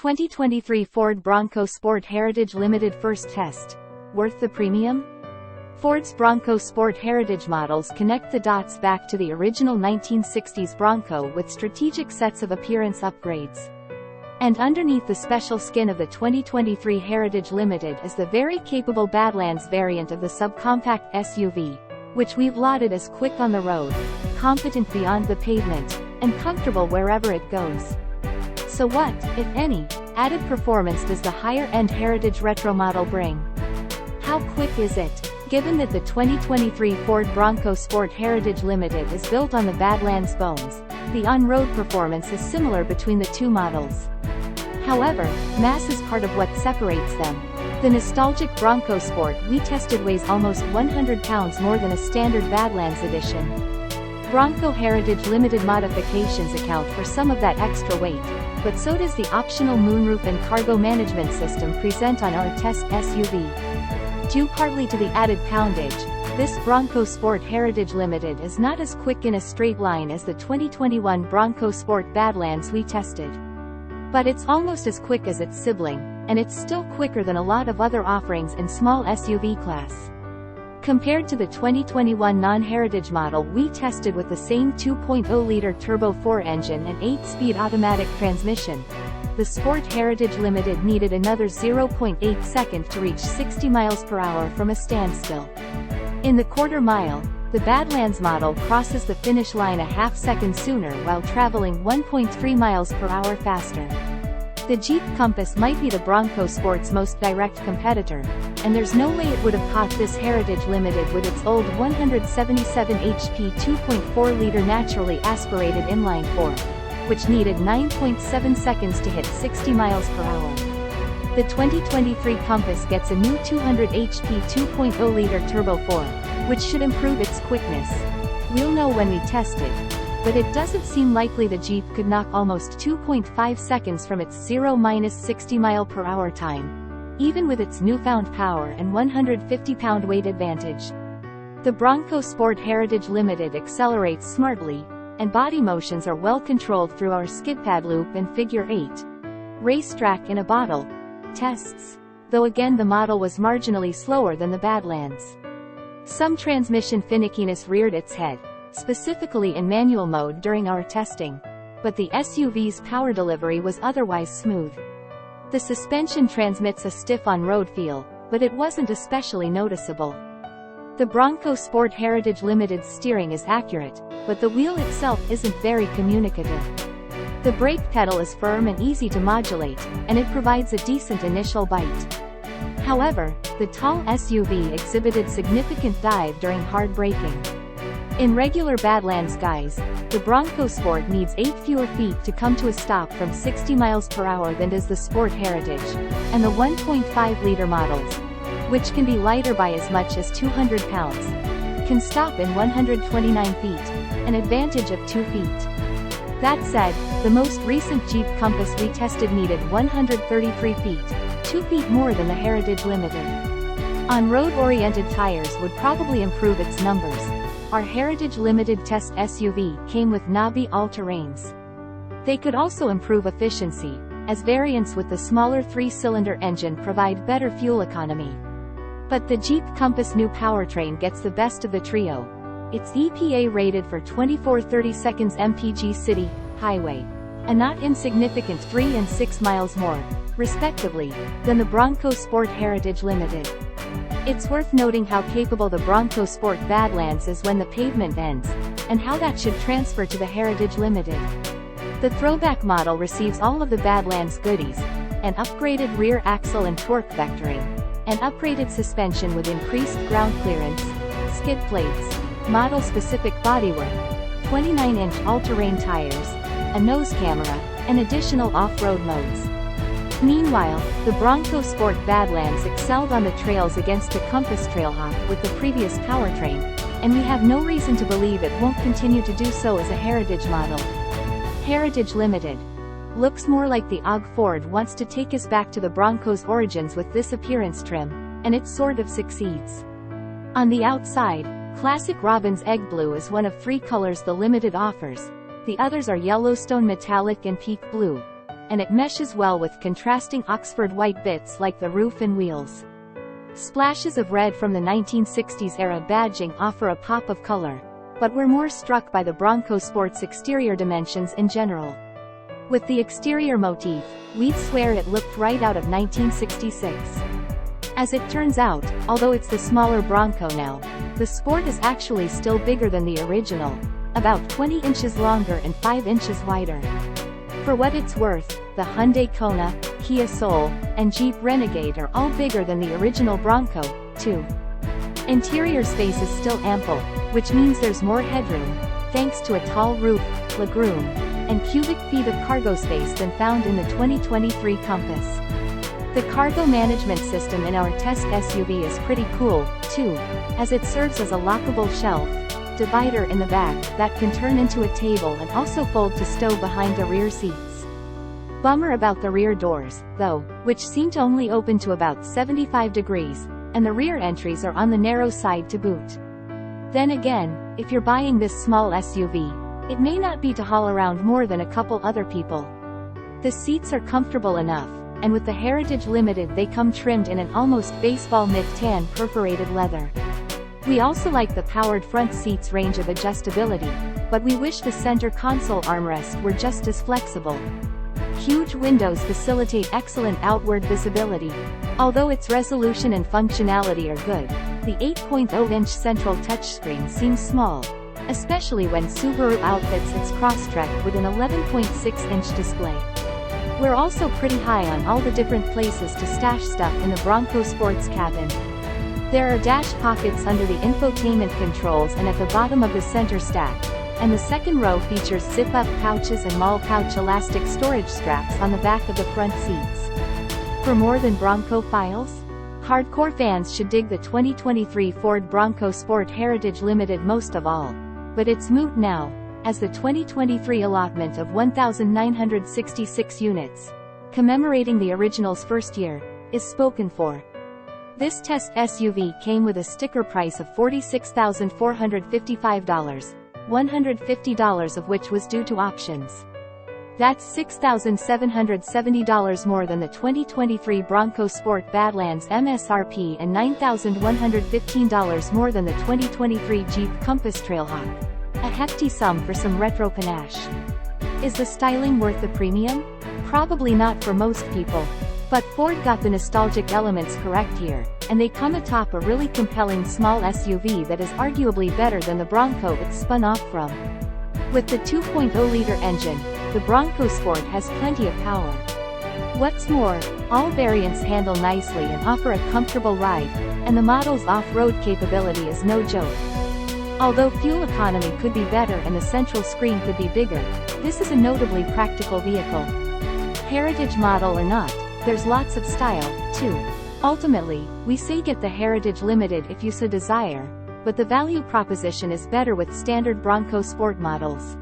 2023 Ford Bronco Sport Heritage Limited first test. Worth the premium? Ford's Bronco Sport Heritage models connect the dots back to the original 1960s Bronco with strategic sets of appearance upgrades. And underneath the special skin of the 2023 Heritage Limited is the very capable Badlands variant of the subcompact SUV, which we've lauded as quick on the road, competent beyond the pavement, and comfortable wherever it goes. So what, if any, added performance does the higher-end Heritage Retro model bring? How quick is it? Given that the 2023 Ford Bronco Sport Heritage Limited is built on the Badlands bones, the on-road performance is similar between the two models. However, mass is part of what separates them. The nostalgic Bronco Sport we tested weighs almost 100 pounds more than a standard Badlands edition. Bronco Heritage Limited modifications account for some of that extra weight, but so does the optional moonroof and cargo management system present on our test SUV. Due partly to the added poundage, this Bronco Sport Heritage Limited is not as quick in a straight line as the 2021 Bronco Sport Badlands we tested. But it's almost as quick as its sibling, and it's still quicker than a lot of other offerings in small SUV class. Compared to the 2021 non-Heritage model we tested with the same 2.0-liter turbo 4 engine and 8-speed automatic transmission, the Sport Heritage Limited needed another 0.8 seconds to reach 60 miles per hour from a standstill. In the quarter mile, the Badlands model crosses the finish line a half second sooner while traveling 1.3 miles per hour faster. The Jeep Compass might be the Bronco Sport's most direct competitor, and there's no way it would have caught this Heritage Limited with its old 177 HP 2.4-liter naturally aspirated inline-4, which needed 9.7 seconds to hit 60 miles per hour. The 2023 Compass gets a new 200 HP 2.0-liter turbo 4, which should improve its quickness. We'll know when we test it, but it doesn't seem likely the Jeep could knock almost 2.5 seconds from its 0–60 mph time, even with its newfound power and 150-pound weight advantage. The Bronco Sport Heritage Limited accelerates smartly, and body motions are well controlled through our skid pad loop and figure 8. Racetrack in a bottle tests, though again the model was marginally slower than the Badlands. Some transmission finickiness reared its head, specifically in manual mode during our testing, but the SUV's power delivery was otherwise smooth. The suspension transmits a stiff on-road feel, but it wasn't especially noticeable. The Bronco Sport Heritage Limited's steering is accurate, but the wheel itself isn't very communicative. The brake pedal is firm and easy to modulate, and it provides a decent initial bite. However, the tall SUV exhibited significant dive during hard braking. In regular Badlands guise, the Bronco Sport needs 8 fewer feet to come to a stop from 60 miles per hour than does the Sport Heritage, and the 1.5-liter models, which can be lighter by as much as 200 pounds, can stop in 129 feet, an advantage of 2 feet. That said, the most recent Jeep Compass we tested needed 133 feet, 2 feet more than the Heritage Limited. On road-oriented tires would probably improve its numbers. Our Heritage Limited test SUV came with knobby all-terrains. They could also improve efficiency, as variants with the smaller 3-cylinder engine provide better fuel economy. But the Jeep Compass new powertrain gets the best of the trio. It's EPA rated for 24–30 mpg city, highway, a not insignificant 3 and 6 miles more, respectively, than the Bronco Sport Heritage Limited. It's worth noting how capable the Bronco Sport Badlands is when the pavement ends, and how that should transfer to the Heritage Limited. The throwback model receives all of the Badlands goodies: an upgraded rear axle and torque vectoring, an upgraded suspension with increased ground clearance, skid plates, model-specific bodywork, 29-inch all-terrain tires, a nose camera, and additional off-road modes. Meanwhile, the Bronco Sport Badlands excelled on the trails against the Compass Trailhawk with the previous powertrain, and we have no reason to believe it won't continue to do so as a Heritage model. Heritage Limited looks more like the OG Ford wants to take us back to the Bronco's origins with this appearance trim, and it sort of succeeds. On the outside, classic Robin's Egg Blue is one of 3 colors the Limited offers. The others are Yellowstone Metallic and Peak Blue. and it meshes well with contrasting Oxford white bits like the roof and wheels. Splashes of red from the 1960s era badging offer a pop of color, but we're more struck by the Bronco Sport's exterior dimensions in general. With the exterior motif, we'd swear it looked right out of 1966. As it turns out, although it's the smaller Bronco now, the Sport is actually still bigger than the original, about 20 inches longer and 5 inches wider. For what it's worth, the Hyundai Kona, Kia Soul, and Jeep Renegade are all bigger than the original Bronco, too. Interior space is still ample, which means there's more headroom, thanks to a tall roof, legroom, and cubic feet of cargo space than found in the 2023 Compass. The cargo management system in our test SUV is pretty cool, too, as it serves as a lockable shelf divider in the back that can turn into a table and also fold to stow behind the rear seats. Bummer about the rear doors, though, which seem to only open to about 75 degrees, and the rear entries are on the narrow side to boot. Then again, if you're buying this small SUV, it may not be to haul around more than a couple other people. The seats are comfortable enough, and with the Heritage Limited they come trimmed in an almost baseball mitt tan perforated leather. We also like the powered front seats' range of adjustability, but we wish the center console armrest were just as flexible. Huge windows facilitate excellent outward visibility. Although its resolution and functionality are good, the 8.0-inch central touchscreen seems small, especially when Subaru outfits its Crosstrek with an 11.6-inch display. We're also pretty high on all the different places to stash stuff in the Bronco Sport's cabin. There are dash pockets under the infotainment controls and at the bottom of the center stack, and the second row features zip-up pouches and mall pouch elastic storage straps on the back of the front seats. For more than Bronco files? Hardcore fans should dig the 2023 Ford Bronco Sport Heritage Limited most of all, but it's moot now, as the 2023 allotment of 1,966 units, commemorating the original's first year, is spoken for. This test SUV came with a sticker price of $46,455, $150 of which was due to options. That's $6,770 more than the 2023 Bronco Sport Badlands MSRP and $9,115 more than the 2023 Jeep Compass Trailhawk. A hefty sum for some retro panache. Is the styling worth the premium? Probably not for most people. But Ford got the nostalgic elements correct here, and they come atop a really compelling small SUV that is arguably better than the Bronco it spun off from. With the 2.0-liter engine, the Bronco Sport has plenty of power. What's more, all variants handle nicely and offer a comfortable ride, and the model's off-road capability is no joke. Although fuel economy could be better and the central screen could be bigger, this is a notably practical vehicle. Heritage model or not, there's lots of style, too. Ultimately, we say get the Heritage Limited if you so desire, but the value proposition is better with standard Bronco Sport models.